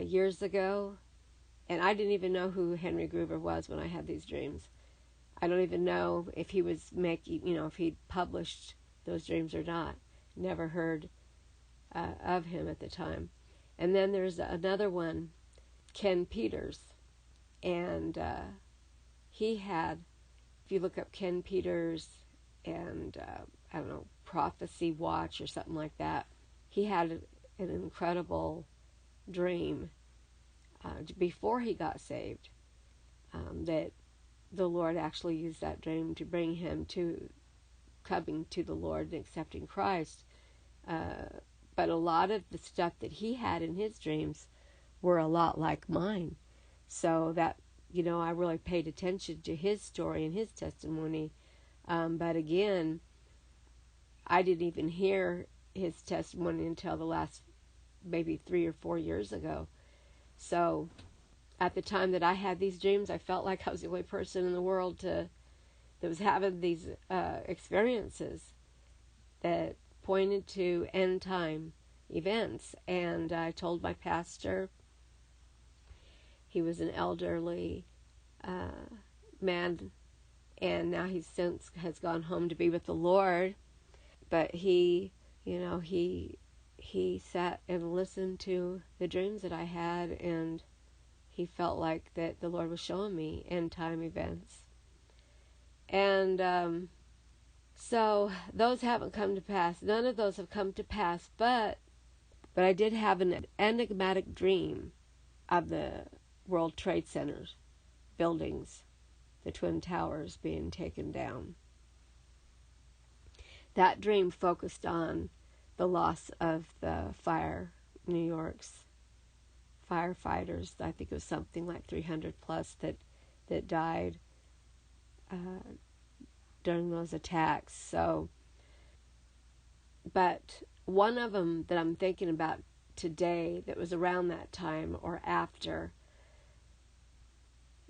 years ago, and I didn't even know who Henry Gruver was when I had these dreams. I don't even know if he was making, if he'd published those dreams or not. Never heard of him at the time. And then there's another one, Ken Peters, and he had, if you look up Ken Peters and, I don't know, Prophecy Watch or something like that, he had an incredible dream before he got saved, that the Lord actually used that dream to bring him to coming to the Lord and accepting Christ. But a lot of the stuff that he had in his dreams were a lot like mine. So that, I really paid attention to his story and his testimony. But again, I didn't even hear his testimony until the last maybe 3 or 4 years ago. So at the time that I had these dreams, I felt like I was the only person in the world that was having these experiences that pointed to end time events. And I told my pastor, he was an elderly man, and now he since has gone home to be with the Lord. But he sat and listened to the dreams that I had, and he felt like that the Lord was showing me end time events. And so those haven't come to pass. None of those have come to pass, but I did have an enigmatic dream of the World Trade Center buildings, the Twin Towers being taken down. That dream focused on the loss of the New York's firefighters. I think it was something like 300 plus that died during those attacks. So, but one of them that I'm thinking about today that was around that time or after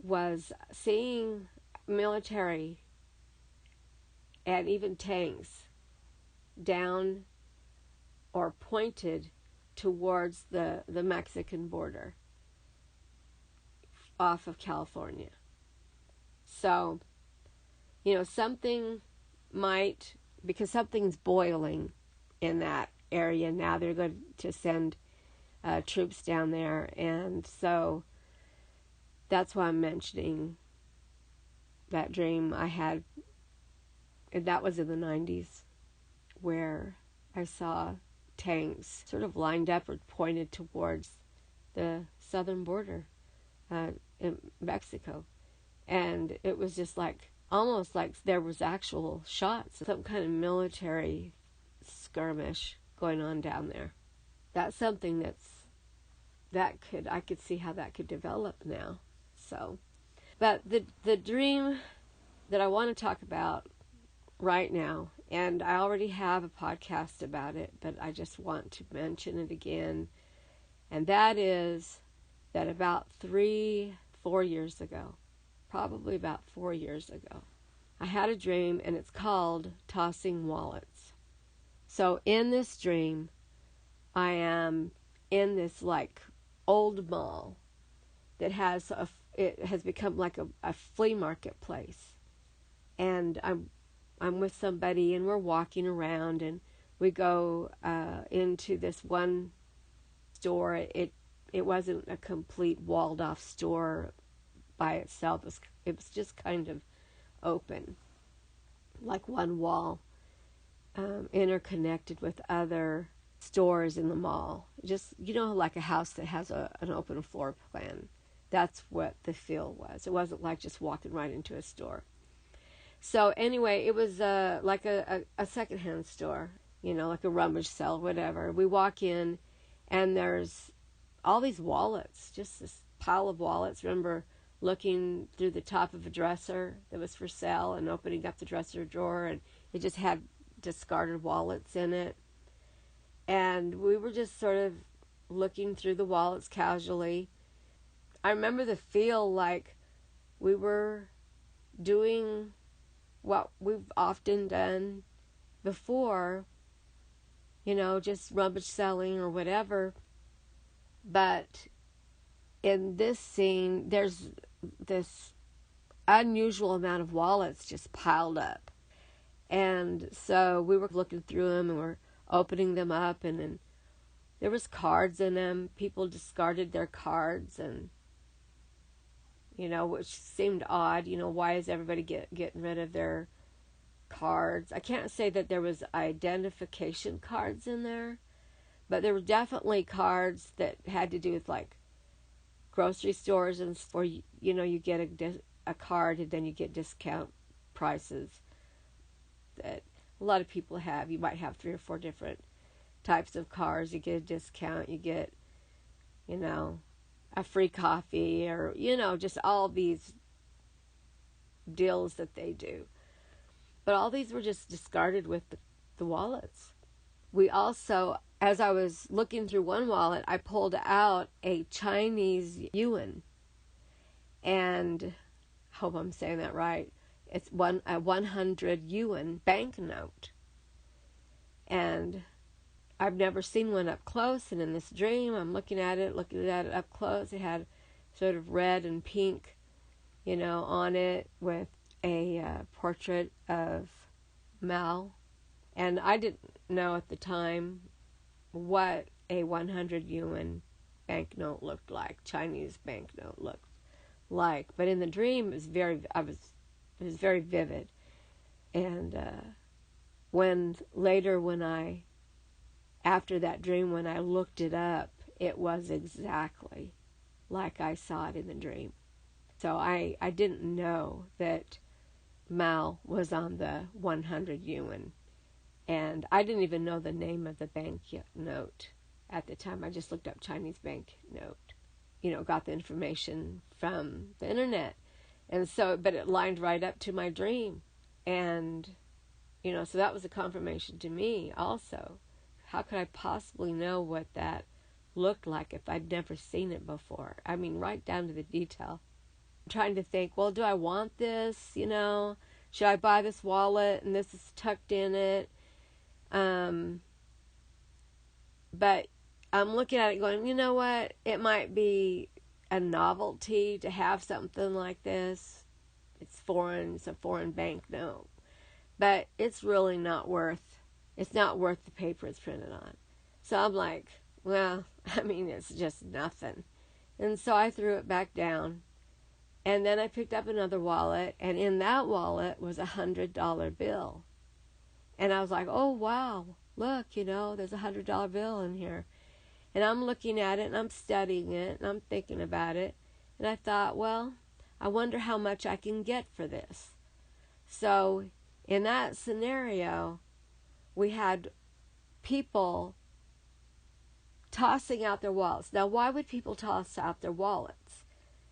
was seeing military and even tanks down or pointed towards the Mexican border off of California. So, something might, because something's boiling in that area now. They're going to send troops down there, and so that's why I'm mentioning that dream I had, and that was in the 90s, where I saw tanks sort of lined up or pointed towards the southern border in Mexico. And it was just almost like there was actual shots, some kind of military skirmish going on down there. That's something I could see how that could develop now. So, but the dream that I want to talk about right now, and I already have a podcast about it, but I just want to mention it again, and that is that about 3-4 years ago, probably about 4 years ago, I had a dream, and it's called Tossing Wallets. So in this dream, I am in this old mall that it has become like a flea market place, and I'm with somebody, and we're walking around, and we go into this one store. It wasn't a complete walled off store by itself. It was just kind of open, like one wall, interconnected with other stores in the mall. Just, like a house that has an open floor plan. That's what the feel was. It wasn't like just walking right into a store. So anyway, it was like a secondhand store, like a rummage sale, whatever. We walk in, and there's all these wallets, just this pile of wallets. Remember looking through the top of a dresser that was for sale and opening up the dresser drawer, and it just had discarded wallets in it. And we were just sort of looking through the wallets casually. I remember the feel like we were doing what we've often done before, just rummage selling or whatever. But in this scene, there's this unusual amount of wallets just piled up. And so we were looking through them and we're opening them up, and then there was cards in them. People discarded their cards, and which seemed odd. Why is everybody getting rid of their cards? I can't say that there was identification cards in there, but there were definitely cards that had to do with like grocery stores, and for you get a card and then you get discount prices that a lot of people have. You might have 3 or 4 different types of cards. You get a discount, you get a free coffee, or just all these deals that they do. But all these were just discarded with the wallets. We also, as I was looking through one wallet, I pulled out a Chinese yuan, and I hope I'm saying that right. It's a 100 yuan banknote, and I've never seen one up close. And in this dream, I'm looking at it up close. It had sort of red and pink, on it, with a portrait of Mao. And I didn't know at the time what a 100 yuan banknote looked like, Chinese banknote looked like. But in the dream, it was very vivid. And after that dream, when I looked it up, it was exactly like I saw it in the dream. So I didn't know that Mao was on the 100 yuan. And I didn't even know the name of the banknote at the time. I just looked up Chinese banknote. Got the information from the internet. And so, but it lined right up to my dream. And, so that was a confirmation to me also. How could I possibly know what that looked like if I'd never seen it before? I mean, right down to the detail. I'm trying to think, well, do I want this? Should I buy this wallet and this is tucked in it? But I'm looking at it going, you know what? It might be a novelty to have something like this. It's a foreign banknote. But it's really not worth the paper it's printed on. So I'm like, well, it's just nothing. And so I threw it back down. And then I picked up another wallet, and in that wallet was a $100 bill. And I was like, oh, wow, look, there's a $100 bill in here. And I'm looking at it, and I'm studying it, and I'm thinking about it. And I thought, well, I wonder how much I can get for this. So in that scenario, we had people tossing out their wallets. Now, why would people toss out their wallets?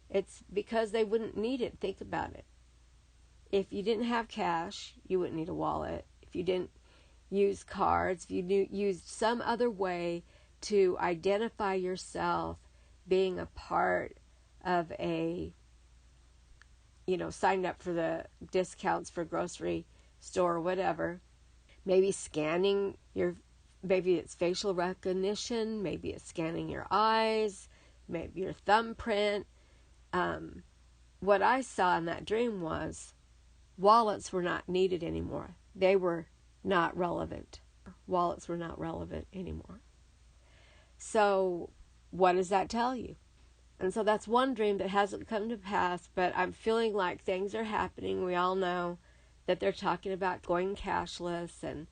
It's because they wouldn't need it. Think about it. If you didn't have cash, you wouldn't need a wallet. If you didn't use cards, if you used some other way to identify yourself being a part of signed up for the discounts for grocery store or whatever, maybe maybe it's facial recognition, maybe it's scanning your eyes, maybe your thumbprint. What I saw in that dream was wallets were not needed anymore. They were not relevant. Wallets were not relevant anymore. So what does that tell you? And so that's one dream that hasn't come to pass, but I'm feeling like things are happening. We all know that they're talking about going cashless and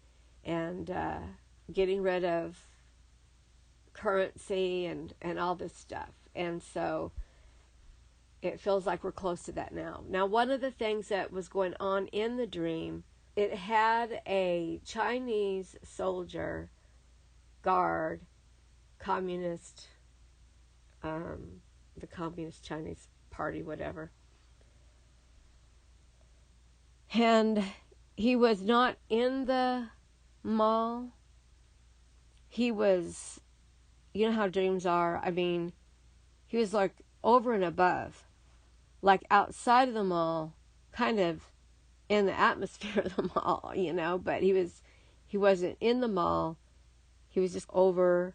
getting rid of currency and all this stuff. And so it feels like we're close to that now. Now, one of the things that was going on in the dream, it had a Chinese soldier, guard, communist, the Communist Chinese Party, whatever. And he was not in the mall. He was, you know how dreams are. He was like over and above, like outside of the mall, kind of in the atmosphere of the mall, but he wasn't in the mall. He was just over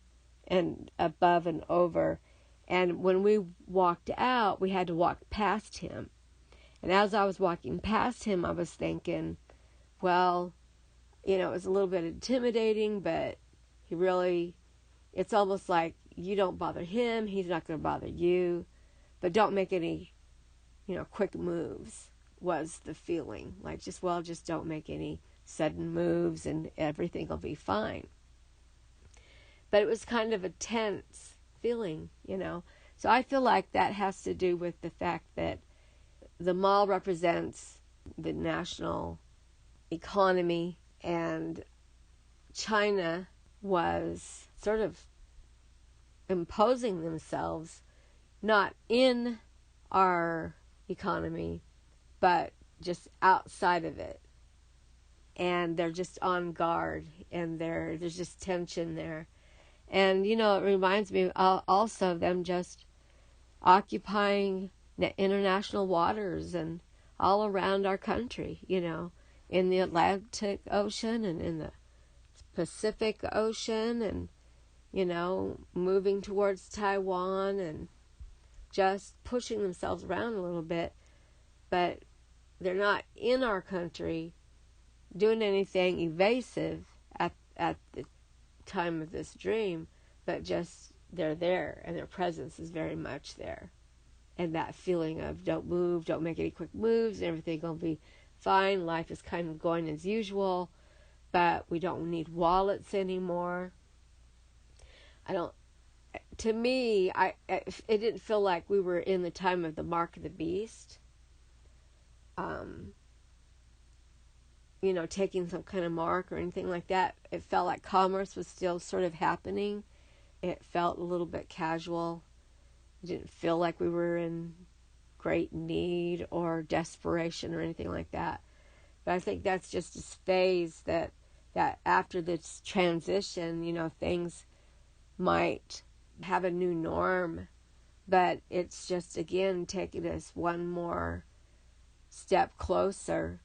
and above and over. And when we walked out, we had to walk past him. And as I was walking past him, I was thinking, well, it was a little bit intimidating, but it's almost like you don't bother him, he's not going to bother you, but don't make any, quick moves, was the feeling. Like, just don't make any sudden moves and everything will be fine. But it was kind of a tense feeling, So I feel like that has to do with the fact that the mall represents the national economy, and China was sort of imposing themselves not in our economy, but just outside of it. And they're just on guard, and there's just tension there. And, it reminds me also of them just occupying international waters and all around our country, in the Atlantic Ocean and in the Pacific Ocean, and, moving towards Taiwan and just pushing themselves around a little bit. But they're not in our country doing anything evasive at the time of this dream, but just they're there, and their presence is very much there. And that feeling of don't move, don't make any quick moves, everything gonna be fine, life is kind of going as usual, but we don't need wallets anymore. To me, it didn't feel like we were in the time of the mark of the beast, taking some kind of mark or anything like that. It felt like commerce was still sort of happening. It felt a little bit casual. It didn't feel like we were in great need or desperation or anything like that. But I think that's just a phase that after this transition, things might have a new norm. But it's just, again, taking us one more step closer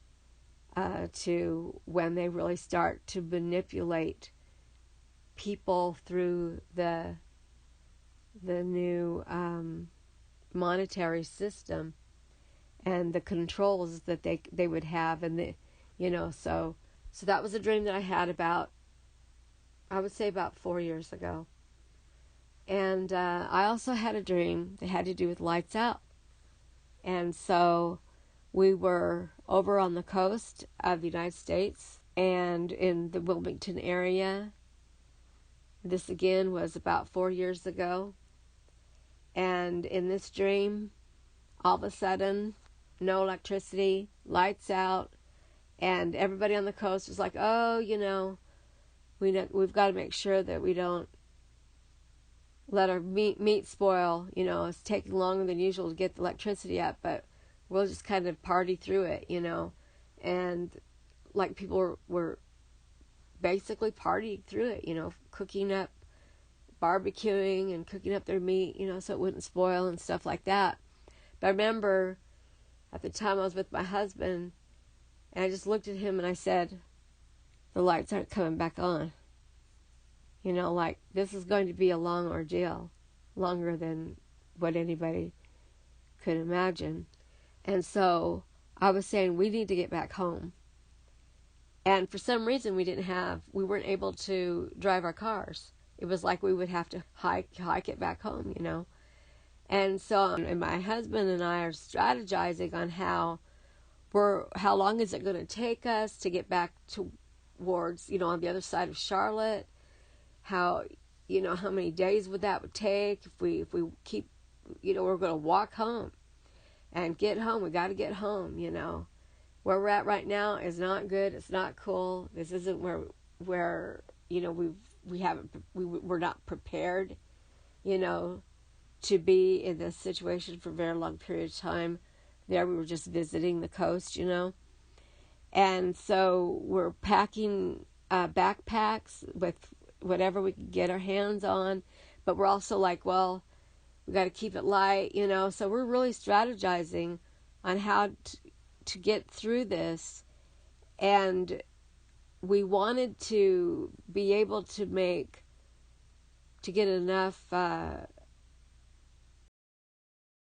to when they really start to manipulate people through the new monetary system and the controls that they would have, and so that was a dream that I had about 4 years ago. And I also had a dream that had to do with lights out. And so we were over on the coast of the United States and in the Wilmington area. This again was about 4 years ago. And in this dream, all of a sudden, no electricity, lights out, and everybody on the coast was like, oh, we've got to make sure that we don't let our meat spoil. It's taking longer than usual to get the electricity up, but we'll just kind of party through it, and like people were basically partying through it, cooking up, barbecuing and cooking up their meat, so it wouldn't spoil and stuff like that. But I remember at the time I was with my husband, and I just looked at him and I said, the lights aren't coming back on. Like, this is going to be a long ordeal, longer than what anybody could imagine. And so I was saying, we need to get back home. And for some reason, we weren't able to drive our cars. It was like we would have to hike it back home, And so, and my husband and I are strategizing on how long is it going to take us to get back towards, on the other side of Charlotte? How many days would take if we keep, we're going to walk home and get home. We got to get home, Where we're at right now is not good. It's not cool. This isn't where we're not prepared, to be in this situation for a very long period of time. There we were just visiting the coast, And so we're packing backpacks with whatever we can get our hands on, but we're also like, well, we got to keep it light, So we're really strategizing on how to get through this, and we wanted to be able to get enough